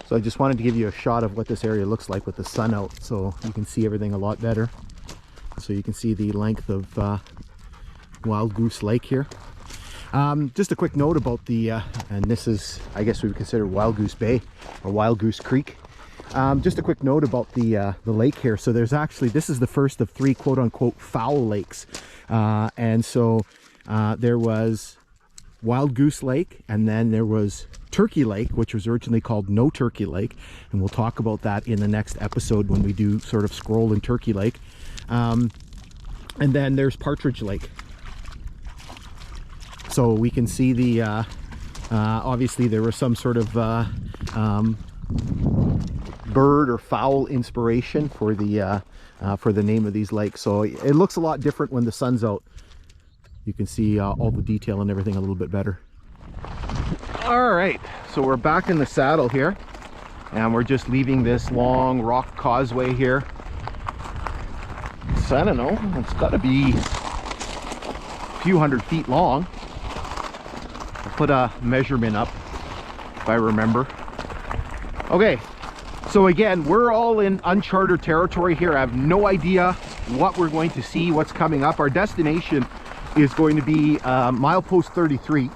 So I just wanted to give you a shot of what this area looks like with the sun out, so you can see everything a lot better. So you can see the length of Wildgoose Lake here. Just a quick note about the, and this is, I guess we would consider Wildgoose Bay or Wildgoose Creek. Just a quick note about the lake here. So there's actually, this is the first of 3 quote-unquote foul lakes. And so there was Wildgoose Lake, and then there was Turkey Lake, which was originally called No Turkey Lake, and we'll talk about that in the next episode when we do sort of scroll in Turkey Lake. And then there's Partridge Lake. So we can see the obviously there was some sort of bird or fowl inspiration for the name of these lakes. So it looks a lot different when the sun's out. You can see all the detail and everything a little bit better. All right, so we're back in the saddle here, and we're just leaving this long rock causeway here. So I don't know, it's got to be a few hundred feet long. I'll put a measurement up if I remember. Okay, so again, we're all in uncharted territory here. I have no idea what we're going to see, what's coming up. Our destination is going to be milepost 33,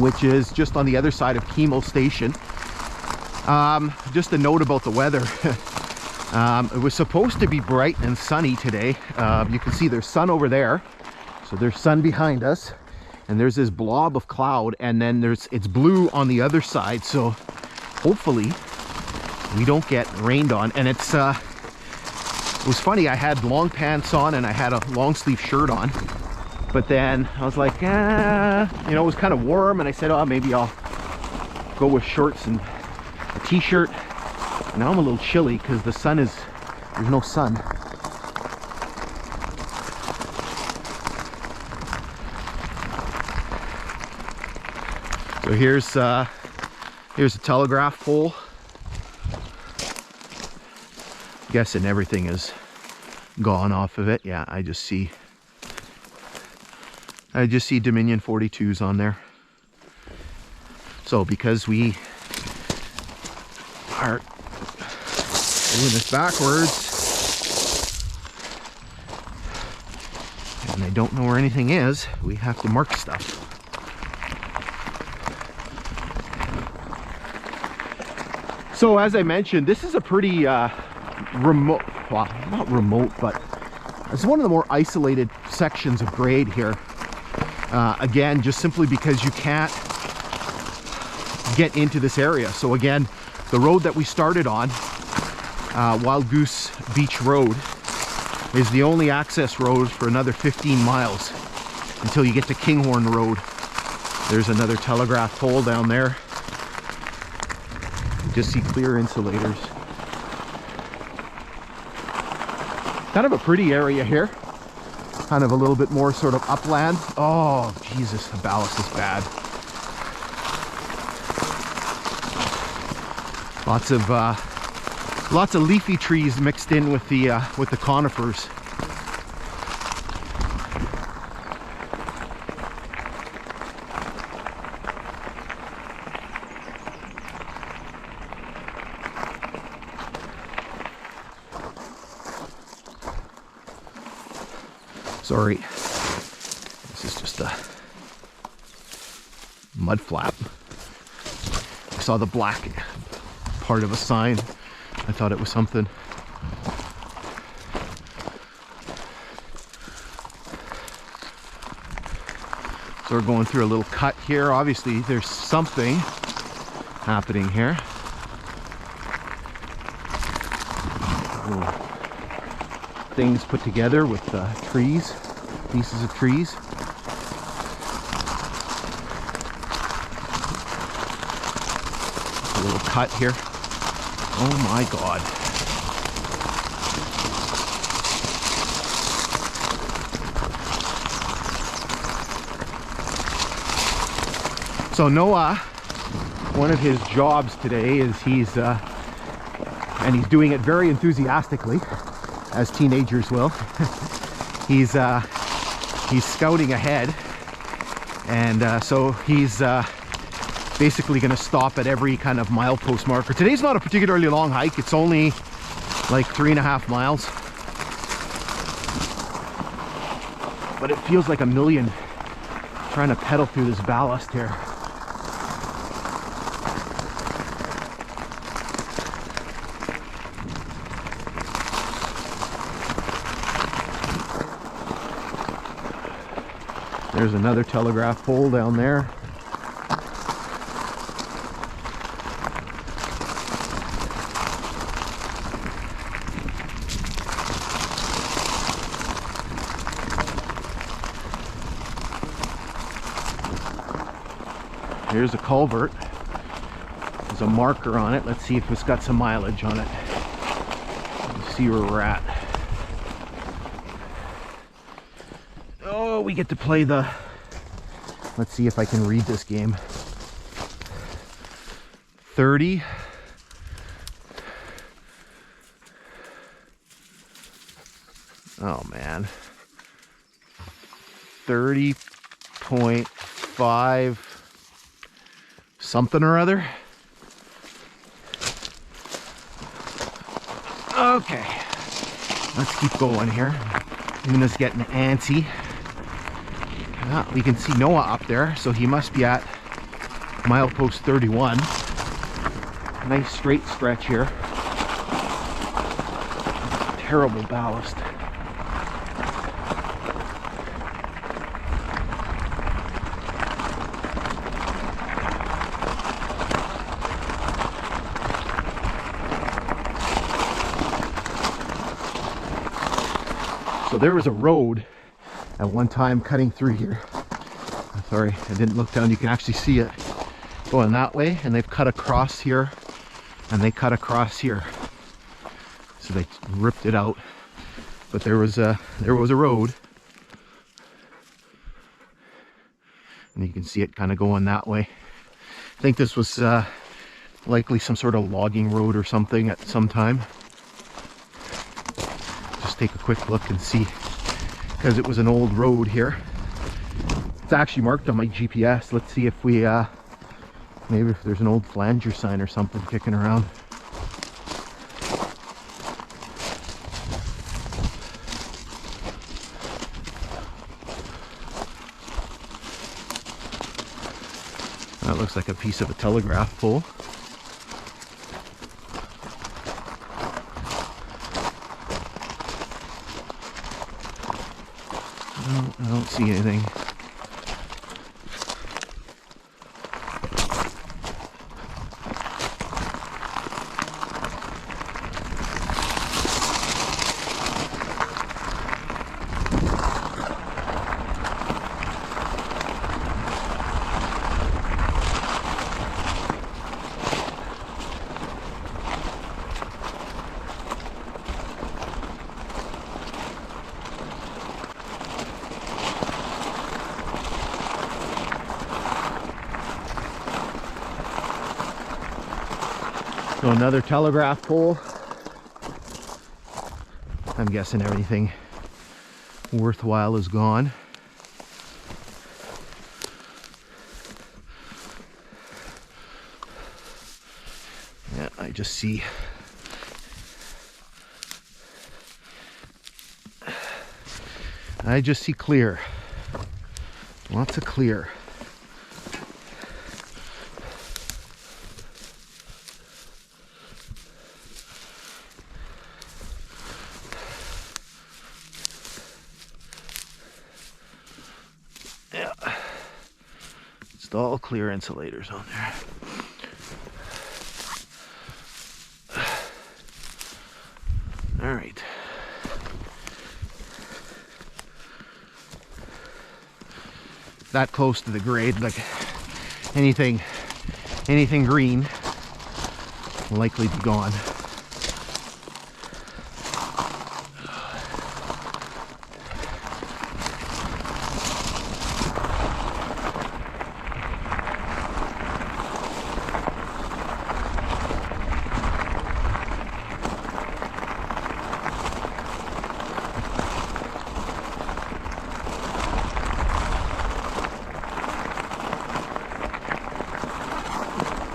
which is just on the other side of Kenwell Station. Just a note about the weather. It was supposed to be bright and sunny today. You can see there's sun over there, so there's sun behind us, and there's this blob of cloud, and then it's blue on the other side. So hopefully we don't get rained on. And it was funny, I had long pants on and I had a long sleeve shirt on, but then I was like, you know, it was kind of warm, and I said, oh, maybe I'll go with shorts and a t-shirt. Now I'm a little chilly because the sun is, there's no sun. So here's a telegraph pole. I'm guessing everything is gone off of it. Yeah, I just see Dominion 42s on there. So because we are doing this backwards and I don't know where anything is, we have to mark stuff. So as I mentioned, this is a pretty remote, well, not remote, but it's one of the more isolated sections of grade here. Again, just simply because you can't get into this area. So again, the road that we started on, Wildgoose Beach Road, is the only access road for another 15 miles until you get to Kinghorn Road. There's another telegraph pole down there. You just see clear insulators. Kind of a pretty area here. Kind of a little bit more sort of upland. Oh, Jesus, the ballast is bad. Lots of leafy trees mixed in with the conifers. Sorry, this is just a mud flap. I saw the black part of a sign. I thought it was something. So we're going through a little cut here. Obviously there's something happening here. Little things put together with trees, pieces of trees. A little cut here. Oh my God. So Noah, one of his jobs today is he's doing it very enthusiastically, as teenagers will. He's scouting ahead, and so he's basically going to stop at every kind of milepost marker. Today's not a particularly long hike. It's only like 3.5 miles. But it feels like a million trying to pedal through this ballast here. There's another telegraph pole down there. Here's a culvert. There's a marker on it. Let's see if it's got some mileage on it. Let's see where we're at. Oh, we get to play the... Let's see if I can read this game. 30. Oh man. 30.5 something or other. Okay, let's keep going here. Una's getting antsy. We can see Noah up there, so he must be at milepost 31. Nice straight stretch here. Terrible ballast. So there was a road at one time cutting through here. Sorry, I didn't look down. You can actually see it going that way, and they've cut across here, and they cut across here. So they ripped it out. But there was a road, and you can see it kind of going that way. I think this was likely some sort of logging road or something at some time. Just take a quick look and see, because it was an old road here. It's actually marked on my GPS. Let's see if we maybe if there's an old flanger sign or something kicking around. That looks like a piece of a telegraph pole. No, I don't see anything. So another telegraph pole. I'm guessing everything worthwhile is gone. Yeah, I just see clear. Lots of clear. Yeah, it's all clear insulators on there. All right. That close to the grade, like anything green will likely be gone.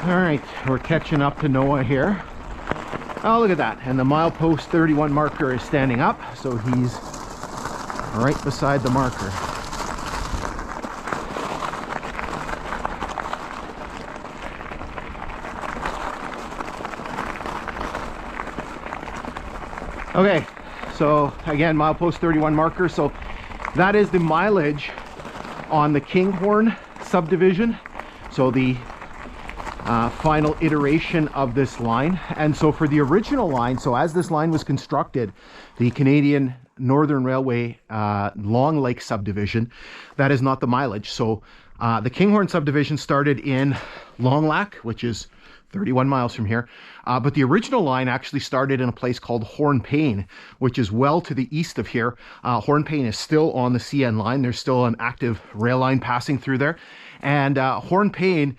All right, we're catching up to Noah here. Oh, look at that. And the milepost 31 marker is standing up, so he's right beside the marker. Okay, so again, milepost 31 marker. So that is the mileage on the Kinghorn subdivision. So the final iteration of this line. And so for the original line, so as this line was constructed, the Canadian Northern Railway Long Lake subdivision, that is not the mileage. So the Kinghorn subdivision started in Long Lac, which is 31 miles from here, but the original line actually started in a place called Hornpain, which is well to the east of here. Hornpain is still on the CN line. There's still an active rail line passing through there, and Hornpain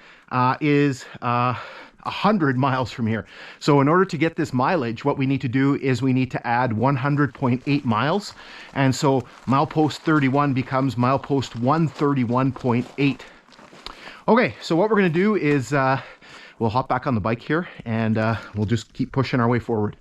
is 100 miles from here. So in order to get this mileage, what we need to do is we need to add 100.8 miles, and so milepost 31 becomes milepost 131.8. Okay, so what we're going to do is we'll hop back on the bike here, and we'll just keep pushing our way forward.